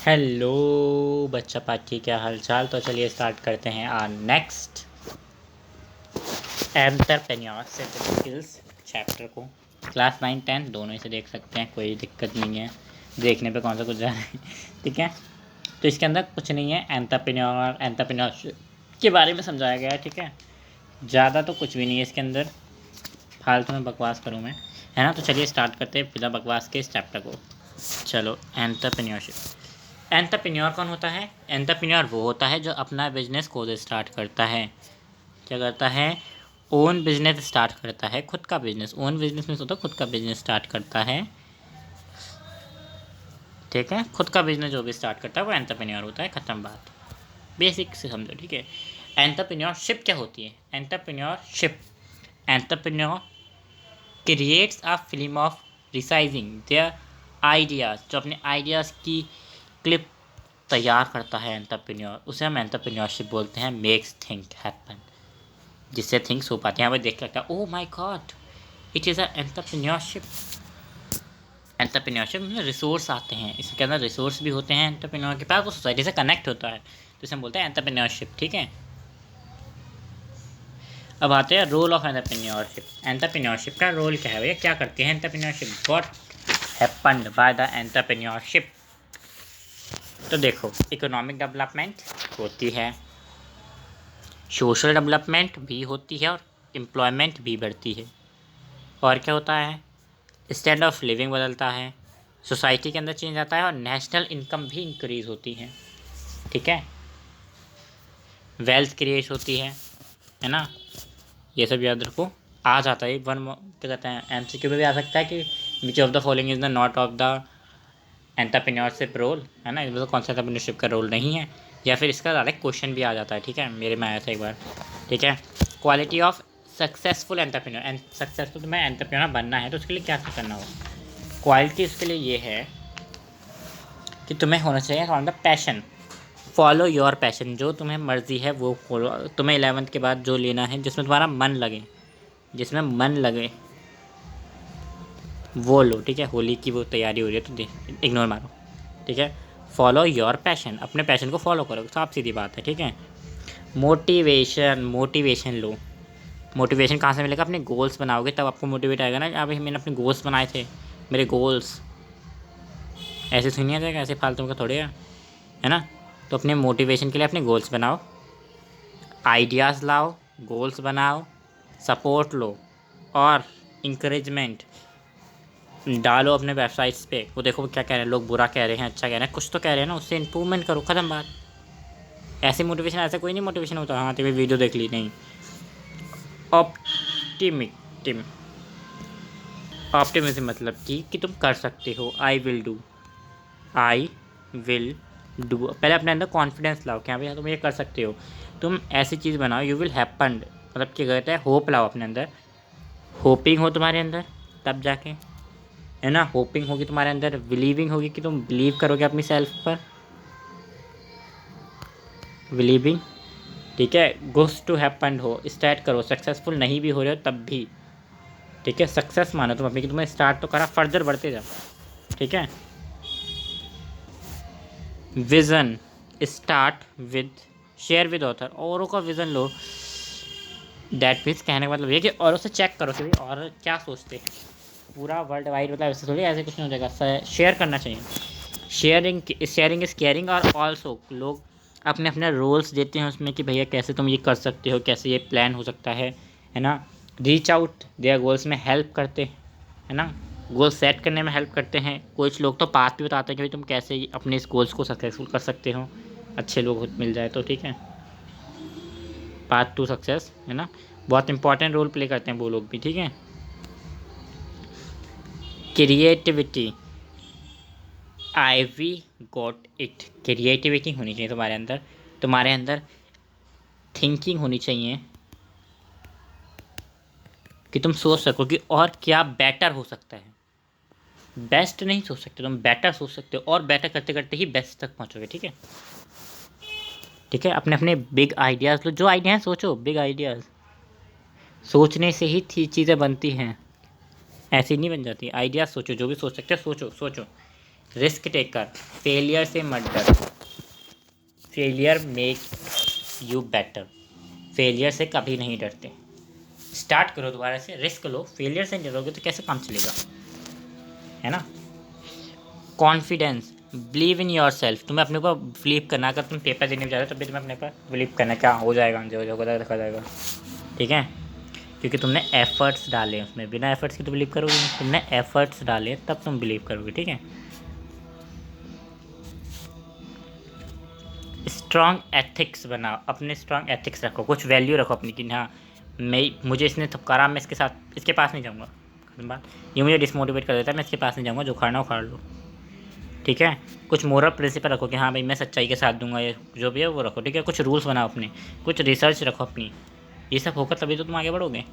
Hello बच्चा party, क्या हाल चाल। तो चलिए स्टार्ट करते हैं our next entrepreneurship skills chapter को। क्लास 9 10 दोनों ही से देख सकते हैं, कोई दिक्कत नहीं है। देखने पे कौन सा कुछ जा रहा है ठीक है। तो इसके अंदर कुछ नहीं है, एंटरप्रेन्योरशिप के बारे में समझाया गया है। ठीक है, ज़्यादा तो कुछ भी नहीं है इसके अंदर, फालतू में बकवास करूँ मैं, है ना। तो चलिए स्टार्ट करते हैं बिना बकवास के इस चैप्टर को। चलो, एंटरप्रेन्योरशिप। एंटरप्रेन्योर कौन होता है? एंटरप्रेन्योर वो होता है जो अपना बिजनेस खुद स्टार्ट करता है। क्या करता है? ओन बिजनेस स्टार्ट करता है, खुद का बिजनेस। ओन बिजनेस में होता है खुद का बिजनेस स्टार्ट करता है। ठीक है, खुद का बिजनेस जो भी स्टार्ट करता है वो एंटरप्रेन्योर होता है। खत्म बात, बेसिक से समझो। ठीक है, एंटरप्रेन्योरशिप क्या होती है? Entrepreneur creates a film of resizing there ideas. जो अपने आइडियाज़ की क्लिप तैयार करता है एंटरप्रेन्योर, उसे हम एंटरप्रेन्योरशिप बोलते हैं। मेक्स थिंग हैपन, जिससे थिंग्स हो पाते हैं। यहाँ पर देख लगता है oh my God, it is a entrepreneurship. Entrepreneurship में रिसोर्स आते हैं, इसके अंदर रिसोर्स भी होते हैं एंटरप्रेन्योर के पास, वो सोसाइटी से कनेक्ट होता है, तो इसे हम बोलते हैं एंटरप्रेन्योरशिप। ठीक है, अब आते हैं रोल ऑफ एंटरप्रेन्योरशिप। एंटरप्रेन्योरशिप का रोल क्या है भैया, क्या करती है entrepreneurship? What happened by the entrepreneurship. तो देखो, इकोनॉमिक डेवलपमेंट होती है, सोशल डेवलपमेंट भी होती है, और एम्प्लॉयमेंट भी बढ़ती है। और क्या होता है? स्टैंडर्ड ऑफ लिविंग बदलता है, सोसाइटी के अंदर चेंज आता है, और नेशनल इनकम भी इंक्रीज होती है। ठीक है, वेल्थ क्रिएट होती है ना। ये सब याद रखो, आ जाता है वन, क्या कहते हैं, एमसीक्यू में भी आ सकता है कि which of the following is the not of the entrepreneurship role, है ना। इसमें तो कौन सा एंटरप्रेन्योरशिप का रोल नहीं है, या फिर इसका डायरेक्ट क्वेश्चन भी आ जाता है। ठीक है, मेरे में आया था एक बार। ठीक है, quality of successful entrepreneur. Successful तुम्हें एंटरप्रेन्योर बनना है तो उसके लिए क्या क्या करना होगा? क्वालिटी उसके लिए ये है कि तुम्हें होना चाहिए on the passion. Follow your passion, जो तुम्हें मर्जी है वो फॉलो। तुम्हें 11th के बाद जो लेना है जिसमें तुम्हारा मन लगे, जिसमें मन लगे वो लो। ठीक है, होली की वो तैयारी हो रही है तो इग्नोर मारो। ठीक है, फॉलो योर पैशन, अपने पैशन को फॉलो करो, साफ सीधी बात है। ठीक है, मोटिवेशन लो। मोटिवेशन कहाँ से मिलेगा? अपने गोल्स बनाओगे तब आपको मोटिवेट आएगा ना। अभी मैंने अपने गोल्स बनाए थे, मेरे गोल्स ऐसे सुनिए जाएगा, ऐसे फालतू का थोड़े है ना। तो अपने मोटिवेशन के लिए अपने गोल्स बनाओ, आइडियाज़ लाओ, गोल्स बनाओ, सपोर्ट लो, और इंकरेजमेंट डालो अपने वेबसाइट्स पे। वो देखो क्या कह रहे हैं लोग, बुरा कह रहे हैं, अच्छा कह रहे हैं, कुछ तो कह रहे हैं ना, उससे इम्प्रूवमेंट करो। ख़त्म बात। ऐसे मोटिवेशन, ऐसा कोई नहीं मोटिवेशन होता हाँ तेरी वीडियो देख ली, नहीं। ऑप्टिमिज्म, ऑप्टिमिज्म मतलब कि तुम कर सकते हो। आई विल डू पहले अपने अंदर कॉन्फिडेंस लाओ कि हाँ भैया तुम ये कर सकते हो। तुम ऐसी चीज़ बनाओ, यू विल हैपन, मतलब क्या कहते हैं, होप लाओ अपने अंदर। होपिंग हो तुम्हारे अंदर तब जाके, है ना। होपिंग होगी तुम्हारे अंदर, बिलीविंग होगी कि तुम बिलीव करोगे अपनी सेल्फ पर, बिलीविंग। ठीक है, गोस टू हैपन हो, स्टार्ट करो। सक्सेसफुल नहीं भी हो रहे हो तब भी, ठीक है, सक्सेस मानो तुम अपनी कि तुमने स्टार्ट तो करा, फर्दर बढ़ते जाओ। ठीक है, vision start with, share with author, औरों का विज़न लो। दैट मीन्स कहने का मतलब ये कि औरों से चेक करो कि भाई और क्या सोचते हैं। पूरा वर्ल्ड वाइड मतलब ऐसे थोड़ी, ऐसे कुछ नहीं हो जाएगा। शेयर करना चाहिए, शेयरिंग इज़ केयरिंग। और ऑल्सो लोग अपने अपने रोल्स देते हैं उसमें कि भैया कैसे तुम ये कर सकते हो, कैसे ये प्लान हो सकता है ना। रीच आउट देयर गोल्स में हेल्प करते हैं, है ना। गोल सेट करने में हेल्प करते हैं। कुछ लोग तो पाथ भी बताते हैं कि भाई तुम कैसे अपने इस गोल्स को सक्सेसफुल कर सकते हो, अच्छे लोग मिल जाए तो। ठीक है, पाथ टू सक्सेस, है ना। बहुत इंपॉर्टेंट रोल प्ले करते हैं वो लोग भी। ठीक है, creativity, I've got it. Creativity होनी चाहिए तुम्हारे अंदर, तुम्हारे अंदर थिंकिंग होनी चाहिए कि तुम सोच सको कि और क्या बेटर हो सकता है। बेस्ट नहीं सोच सकते तुम, बेटर सोच सकते हो, और बेटर करते करते ही बेस्ट तक पहुंचोगे। ठीक है, ठीक है, अपने अपने बिग आइडियाज़ लो। जो आइडिया सोचो, बिग आइडियाज़ सोचने से ही चीज़ें बनती हैं, ऐसी नहीं बन जाती। आइडियाज़ सोचो, जो भी सोच सकते हो सोचो सोचो। रिस्क टेकर, फेलियर से मत डरो, failure make you better, failure से कभी नहीं डरते। स्टार्ट करो दोबारा से, रिस्क लो, फेलियर से नहीं डरोगे तो कैसे काम चलेगा, है ना। Confidence, believe in your self, तुम्हें अपने ऊपर बिलीव करना, अगर तुम पेपर देने जा रहे हो तब भी तुम्हें अपने ऊपर बिलीव करना, क्या हो जाएगा, जो होगा देखा जाएगा, ठीक है, क्योंकि तुमने एफर्ट्स डाले उसमें, बिना एफर्ट्स के तो बिलीव करोगे नहीं, तुमने एफर्ट्स डाले तब तुम बिलीव करोगे, ठीक है। स्ट्रॉन्ग एथिक्स बनाओ, अपने स्ट्रॉन्ग एथिक्स रखो, कुछ वैल्यू रखो अपनी कि हाँ मुझे इसने थपकारा, मैं इसके पास नहीं जाऊँगा, बात ये मुझे डिसमोटिवेट कर देता है, मैं इसके पास नहीं जाऊँगा, जो उखाड़ना उखाड़ लो, ठीक है। कुछ मोरल प्रिंसिपल रखो कि हाँ भाई मैं सच्चाई के साथ दूंगा, ये जो भी है वो रखो, ठीक है। कुछ रूल्स बनाओ अपने, कुछ रिसर्च रखो अपनी, ये सब होगा तभी तो तुम आगे बढ़ोगे,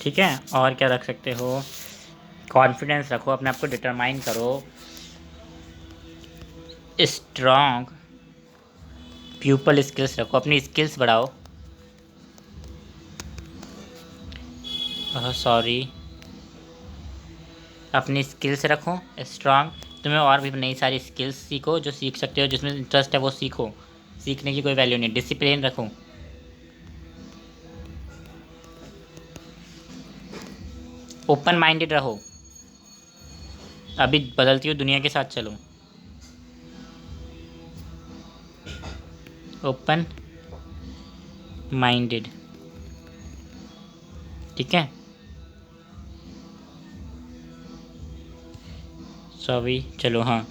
ठीक है। और क्या रख सकते हो, कॉन्फिडेंस रखो, अपने आप को डिटरमाइन करो, स्ट्रॉन्ग पीपल स्किल्स रखो, अपनी स्किल्स बढ़ाओ, सॉरी अपनी स्किल्स रखो स्ट्रॉन्ग, तुम्हें और भी नई सारी स्किल्स सीखो, जो सीख सकते हो, जिसमें इंटरेस्ट है वो सीखो, सीखने की कोई वैल्यू नहीं। डिसिप्लिन रखो, ओपन माइंडेड रहो, अभी बदलती हुई दुनिया के साथ चलो, ओपन माइंडेड, ठीक है। सॉरी चलो हाँ,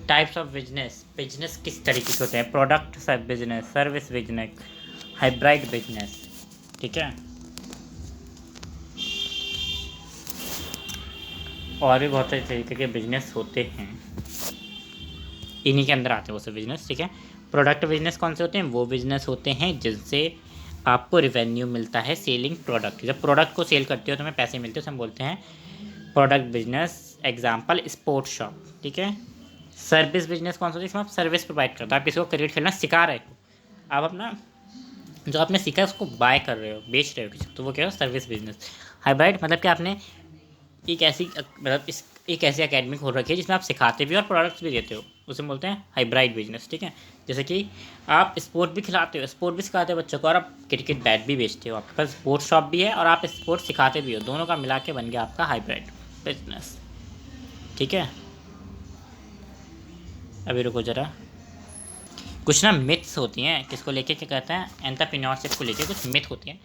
टाइप्स ऑफ बिजनेस, बिजनेस किस तरीके के होते हैं, प्रोडक्ट सब business, service business, hybrid business, ठीक है। और भी बहुत सारे तरीके के बिजनेस होते हैं, इन्हीं के अंदर आते हैं वो सब बिजनेस, ठीक है। प्रोडक्ट बिजनेस कौन से होते हैं, वो बिजनेस होते हैं जिनसे आपको रिवेन्यू मिलता है, सेलिंग प्रोडक्ट, जब प्रोडक्ट को सेल करते हो तुम्हें पैसे मिलते हैं, हम बोलते हैं product business, example sports shop, ठीक है। सर्विस बिजनेस कौन सा होता है, इसमें आप सर्विस प्रोवाइड करते हो, आप किसी को क्रिकेट खेलना सिखा रहे हो, आप अपना जो आपने सीखा है उसको बाय कर रहे हो, बेच रहे हो किसी को, तो वो क्या है सर्विस बिजनेस। हाइब्रिड मतलब कि आपने एक ऐसी मतलब इस एक ऐसी अकेडमी खोल रखी है जिसमें आप सिखाते भी हो और प्रोडक्ट्स भी देते हो, उसे बोलते हैं हाइब्रिड बिजनेस, ठीक है। जैसे कि आप स्पोर्ट भी खिलाते हो, स्पोर्ट भी सिखाते हो बच्चों को, और आप क्रिकेट बैट भी बेचते हो, आपके पास स्पोर्ट्स शॉप भी है और आप स्पोर्ट सिखाते भी हो, दोनों का मिला के बन गया आपका हाइब्रिड बिजनेस, ठीक है। अभी रुको ज़रा, कुछ ना मिथ्स होती हैं, किसको लेके क्या कहते हैं, एंटरप्रेन्योरशिप को लेके कुछ मिथ होती हैं,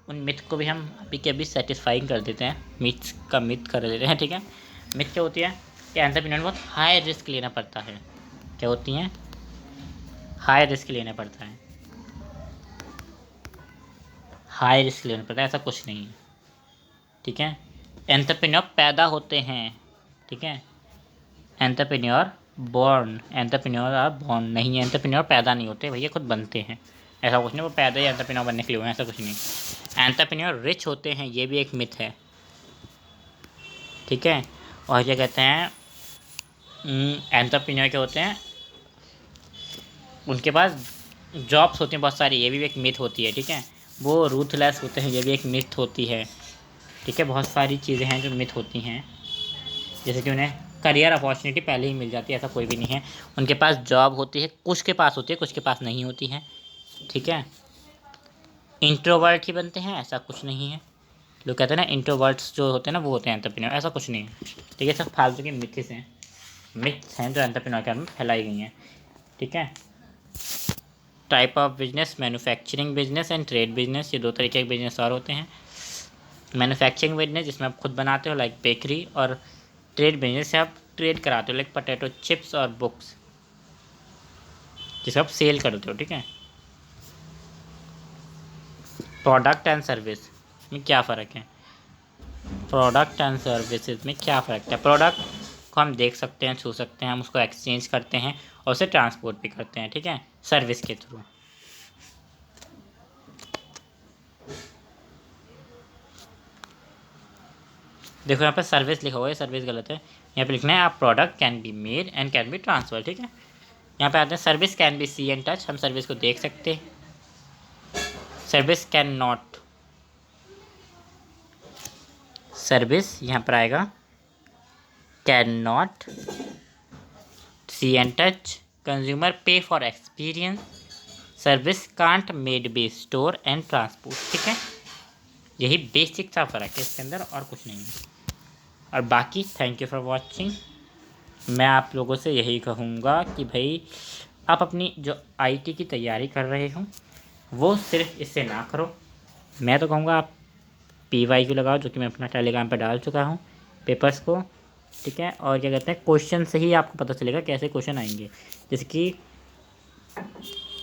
उन मिथ को भी हम अभी के अभी सेटिस्फाइंग कर देते हैं, मिथ्स का मिथ कर देते हैं, ठीक है। मिथ क्या होती है कि एंटरप्रेन्योर बहुत हाई रिस्क लेना पड़ता है, क्या होती हैं, हाई रिस्क लेना पड़ता है, हाई रिस्क लेना पड़ता है, ऐसा कुछ नहीं है, ठीक है। एंटरप्रेन्योर पैदा होते हैं, ठीक है, entrepreneur born, entrepreneur are born नहीं है, एंटरप्रेन्योर पैदा नहीं होते भैया, खुद बनते हैं, ऐसा कुछ नहीं, वो पैदा ही एंटरप्रेन्योर बनने के लिए हुए हैं, ऐसा कुछ नहीं। एंटरप्रेन्योर रिच होते हैं, ये भी एक मिथ है, ठीक है। और क्या कहते हैं, एंटरप्रेन्योर क्या होते हैं, उनके पास जॉब्स होती हैं बहुत सारी, ये भी एक मिथ होती है, ठीक है। वो रूथलेस होते हैं, ये भी एक मिथ होती है, ठीक है। बहुत सारी चीज़ें हैं जो मिथ होती हैं, जैसे कि उन्हें करियर अपॉर्चुनिटी पहले ही मिल जाती है, ऐसा कोई भी नहीं है, उनके पास जॉब होती है, कुछ के पास होती है, कुछ के पास नहीं होती है, ठीक है। इंट्रोवर्ट ही बनते हैं, ऐसा कुछ नहीं है, लोग कहते हैं ना इंट्रोवर्ट्स जो होते हैं ना वो होते हैं एंटरप्रेन्योर, ऐसा कुछ नहीं है, ठीक है। सब फालतू के मिथ्स हैं, मिथ्स हैं जो एंटरप्रेन्योर के अंदर फैलाई गई हैं, ठीक है। Type of business, manufacturing business and trade business, ये दो तरीके के बिजनेस और होते हैं। मैन्युफैक्चरिंग बिजनेस जिसमें आप खुद बनाते हो लाइक बेकरी, और ट्रेड बिजनेस से आप ट्रेड कराते हो लाइक पोटैटो चिप्स और बुक्स, जिसे आप सेल करते हो, ठीक है। प्रोडक्ट एंड सर्विस में क्या फ़र्क है, प्रोडक्ट एंड सर्विसेज में क्या फ़र्क है, प्रोडक्ट को हम देख सकते हैं, छू सकते हैं, हम उसको एक्सचेंज करते हैं और उसे ट्रांसपोर्ट भी करते हैं, ठीक है, सर्विस के थ्रू। देखो यहाँ पे सर्विस लिखा हुआ है, सर्विस गलत है, यहाँ पे लिखना है आप product can be made and can be transfer, ठीक है। यहाँ पे आते हैं service can be see and touch, हम सर्विस को देख सकते हैं, सर्विस कैन नॉट, सर्विस यहाँ पर आएगा can not see and touch, consumer pay for experience, service can't made be store and transport. ठीक है, यही बेसिक सा फ़र्क है इसके अंदर और कुछ नहीं है। और बाकी थैंक यू फॉर वॉचिंग। मैं आप लोगों से यही कहूँगा कि भाई आप अपनी जो आईटी की तैयारी कर रहे हो वो सिर्फ इससे ना करो। मैं तो कहूँगा आप PYQ लगाओ, जो कि मैं अपना टेलीग्राम पर डाल चुका हूँ पेपर्स को। ठीक है, और क्या कहते हैं, क्वेश्चन से ही आपको पता चलेगा कैसे क्वेश्चन आएंगे। जैसे कि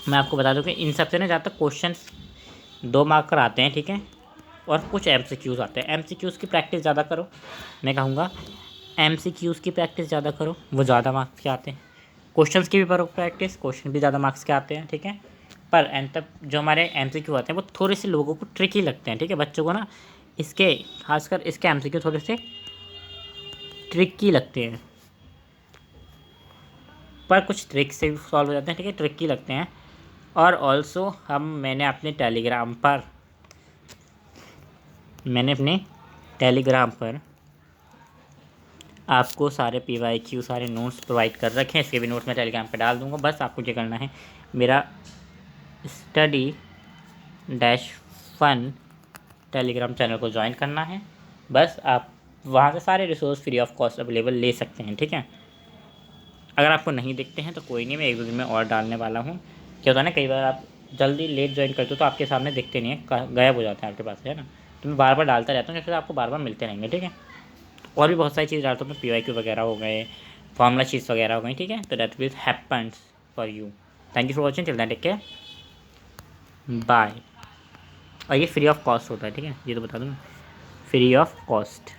मैं आपको बता दूं कि इन सब से ना ज़्यादातर क्वेश्चन 2 मार्क कर आते हैं। ठीक है, और कुछ MCQs आते हैं। MCQs की प्रैक्टिस ज़्यादा करो, मैं कहूँगा MCQs की प्रैक्टिस ज़्यादा करो, वो ज़्यादा मार्क्स के आते हैं। क्वेश्चंस की भी करो प्रैक्टिस, क्वेश्चन भी ज़्यादा मार्क्स के आते हैं। ठीक है, पर एंड तब जो हमारे MCQ आते हैं वो थोड़े से लोगों को ट्रिकी लगते हैं। ठीक है, बच्चों को ना इसके खासकर इसके MCQ थोड़े से ट्रिकी लगते हैं, पर कुछ ट्रिक से भी सॉल्व हो जाते हैं। ठीक है, ट्रिकी लगते हैं। और ऑल्सो मैंने अपने टेलीग्राम पर आपको सारे PYQ सारे नोट्स प्रोवाइड कर रखे हैं। इसके भी नोट्स मैं टेलीग्राम पर डाल दूँगा। बस आपको क्या करना है, मेरा स्टडी-फन टेलीग्राम चैनल को ज्वाइन करना है। बस आप वहाँ से सारे resource free of cost available ले सकते हैं। ठीक है, अगर आपको नहीं दिखते हैं तो कोई नहीं, मैं 1-2 दिन में और डालने वाला हूँ। क्या होता है ना, कई बार आप जल्दी लेट ज्वाइन करते हो तो आपके सामने दिखते नहीं है, गायब हो जाते हैं आपके पास से, है ना। तो मैं बार बार डालता रहता हूँ, जैसे आपको बार बार मिलते रहेंगे। ठीक है, और भी बहुत सारी चीज़ डालता हूँ मैं, PYQ वगैरह हो गए, फार्मूला शीट्स वगैरह हो गई। ठीक है, तो that will happens for you. Thank you for watching, till then take care, bye. और ये फ्री ऑफ कॉस्ट होता है। ठीक है, ये तो बता दूँ, फ्री ऑफ कॉस्ट।